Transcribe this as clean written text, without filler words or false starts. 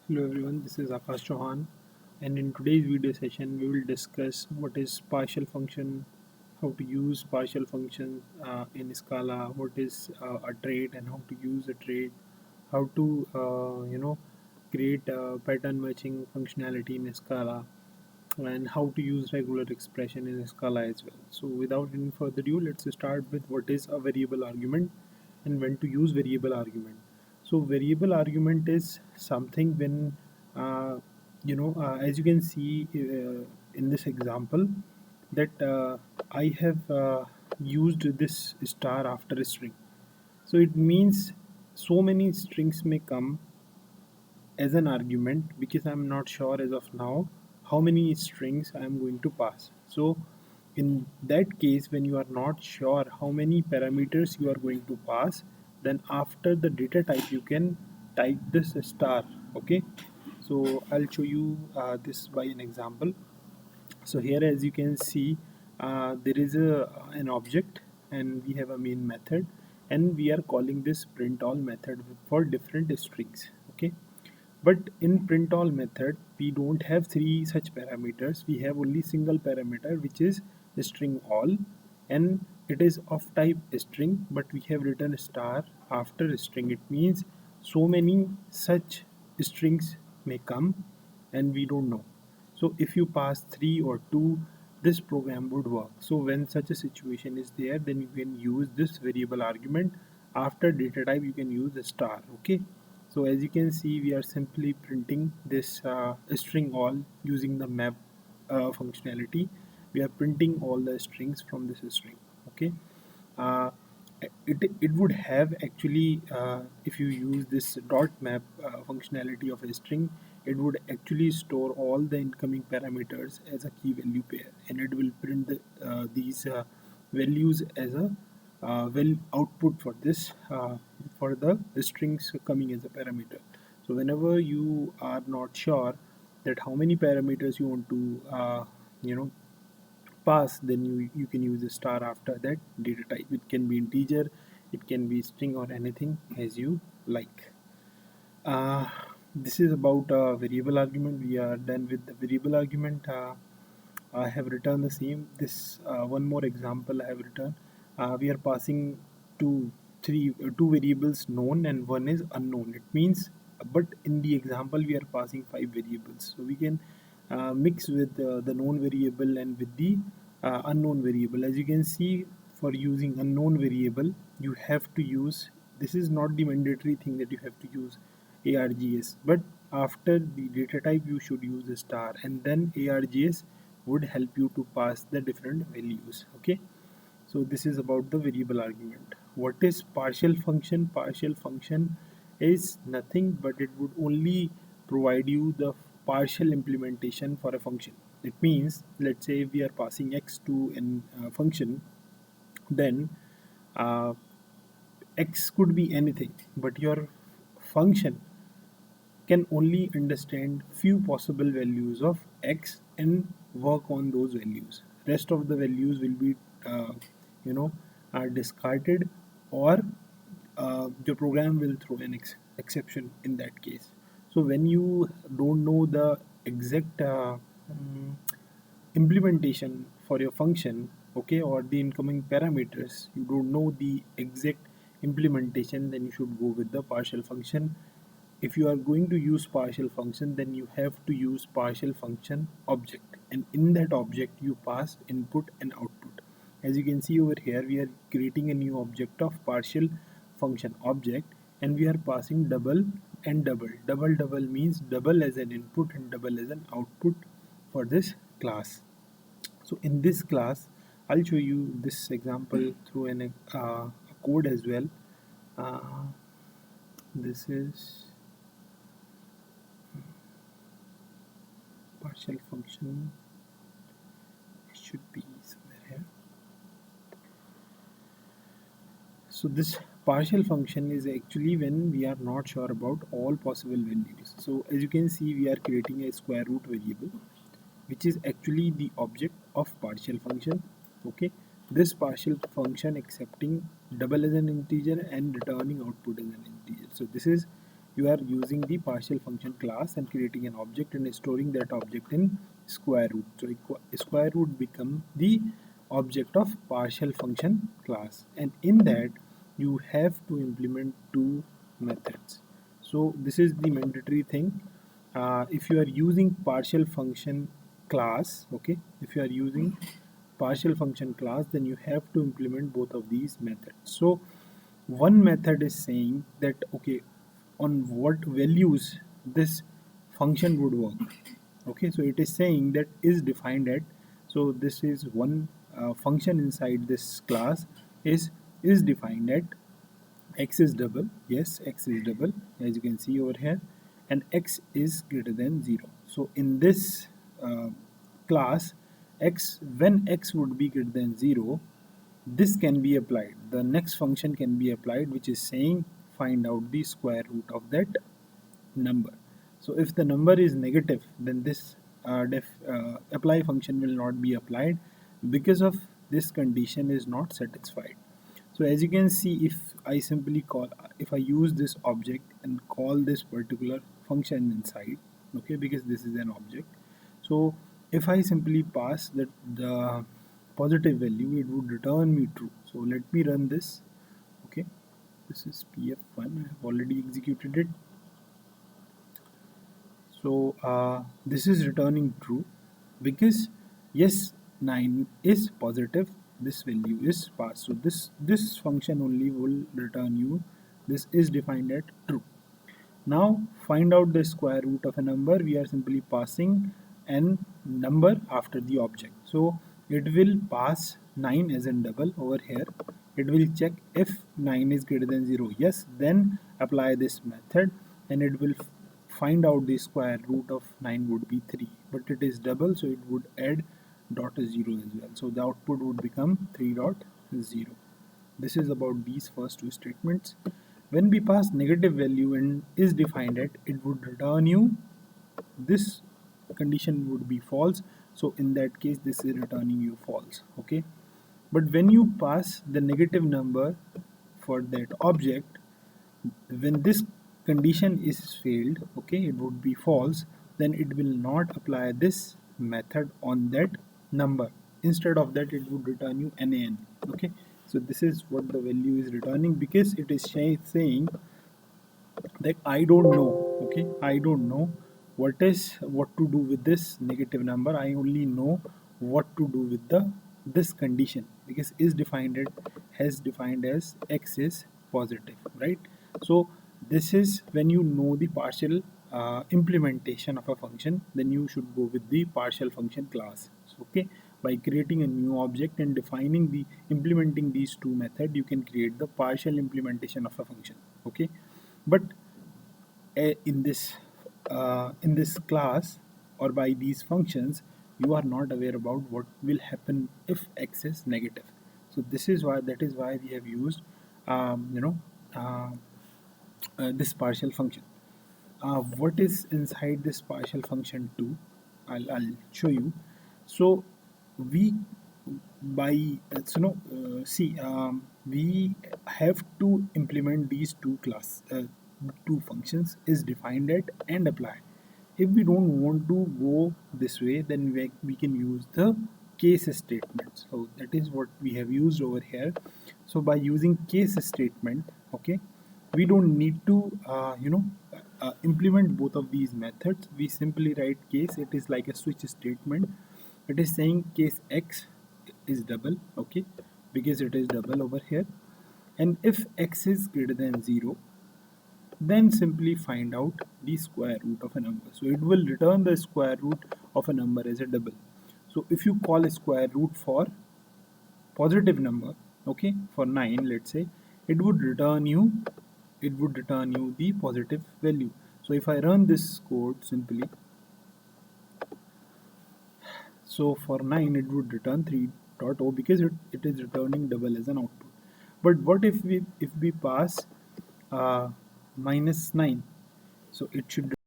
Hello everyone, this is Akash Chauhan, and in today's video session, we will discuss what is partial function, how to use partial function in Scala, what is a trait, and how to use a trait, how to create pattern matching functionality in Scala, and how to use regular expression in Scala as well. So, without any further ado, let's start with what is a variable argument and when to use variable argument. So variable argument is something when as you can see in this example that I have used this star after a string. So it means so many strings may come as an argument because I'm not sure as of now how many strings I'm going to pass. So in that case, when you are not sure how many parameters you are going to pass, then after the data type you can type this star. Okay, so I'll show you this by an example. So here, as you can see, there is an object and we have a main method, and we are calling this print all method for different strings. Okay, but in print all method, we don't have three such parameters. We have only single parameter, which is string all, and it is of type string, but we have written star after string. It means so many such strings may come and we don't know. So if you pass 3 or 2, this program would work. So when such a situation is there, then you can use this variable argument. After data type, you can use a star. Okay, so as you can see, we are simply printing this string all using the map functionality. We are printing all the strings from this string. Okay, uh, it would have actually if you use this dot map functionality of a string, it would actually store all the incoming parameters as a key value pair, and it will print these values as a output for this for the strings coming as a parameter. So whenever you are not sure that how many parameters you want to you know pass, then you can use a star after that data type. It can be integer, it can be string, or anything as you like. uh, this is about variable argument. We are done with the variable argument. I have written the same. This one more example I have written. We are passing two variables known and one is unknown. It means, but in the example we are passing five variables. So we can mix with the known variable and with the unknown variable. As you can see, for using unknown variable, you have to use. This is not the mandatory thing that you have to use ARGS, but after the data type you should use a star, and then ARGS would help you to pass the different values. Okay, so this is about the variable argument. What is partial function? Partial function is nothing but it would only provide you the partial implementation for a function. It means, let's say we are passing x to an function, then uh, x could be anything, but your function can only understand few possible values of x and work on those values. Rest of the values will be uh, you know are discarded, or the program will throw an exception in that case. So when you don't know the exact mm, implementation for your function, okay, or the incoming parameters, you don't know the exact implementation, then you should go with the partial function. If you are going to use partial function, then you have to use partial function object, and in that object you pass input and output. As you can see over here, we are creating a new object of partial function object, and we are passing double and double. Double means double as an input and double as an output for this class. So in this class, I'll show you this example through a code as well. uh, this is partial function. It should be somewhere here. So this partial function is actually when we are not sure about all possible values. So as you can see, we are creating a square root variable, which is actually the object of partial function. Okay, this partial function accepting double as an integer and returning output as an integer. So this is you are using the partial function class and creating an object and storing that object in square root. So square root become the object of partial function class, and in that you have to implement two methods. So this is the mandatory thing. If you are using partial function class, okay, if you are using partial function class, then you have to implement both of these methods. So one method is saying that, okay, on what values this function would work. Okay, so it is saying that is defined at, so this is one function inside this class is defined at x is double, yes, x is double, as you can see over here, and x is greater than 0. So in this uh, class, x, when x would be greater than 0, this can be applied, the next function can be applied, which is saying find out the square root of that number. So if the number is negative, then this apply function will not be applied, because of this condition is not satisfied. So as you can see, if I use this object and call this particular function inside, okay, because this is an object. So if I simply pass the positive value, it would return me true. So let me run this. Okay, this is pf1, I have already executed it. So this is returning true, because yes, 9 is positive, this value is passed. So this function only will return you, this is defined at true. Now find out the square root of a number. We are simply passing an number after the object. So it will pass 9 as in double over here. It will check if 9 is greater than 0. Yes, then apply this method and it will find out the square root of 9 would be 3. But it is double, so it would add dot 0 as well. So the output would become 3.0. This is about these first two statements. When we pass negative value and is defined at, it would return you, this condition would be false. So in that case, this is returning you false. Okay. But when you pass the negative number for that object, when this condition is failed, okay, it would be false, then it will not apply this method on that number. Instead of that, it would return you nan. Okay, so this is what the value is returning, because it is saying that I don't know, okay, I don't know what to do with this negative number. I only know what to do with this condition, because is defined has defined as x is positive, right? So this is when you know the partial implementation of a function, then you should go with the partial function class. So, okay, by creating a new object and defining the implementing these two methods, you can create the partial implementation of a function. Okay, but in this class or by these functions, you are not aware about what will happen if x is negative. So this is why, that is why we have used uh, this partial function. What is inside this partial function 2, I'll show you. So we by so no see we have to implement these two functions is defined at and apply. If we don't want to go this way, then we can use the case statement. So that is what we have used over here. So by using case statement, okay, we don't need to implement both of these methods. We simply write case. It is like a switch statement. It is saying case x is double, okay, because it is double over here, and if x is greater than 0, then simply find out the square root of a number. So it will return the square root of a number as a double. So if you call a square root for positive number, okay, for 9, let's say, it would return you the positive value. So if I run this code simply, so for 9 it would return 3.0, because it is returning double as an output. But what if we pass minus 9, so it should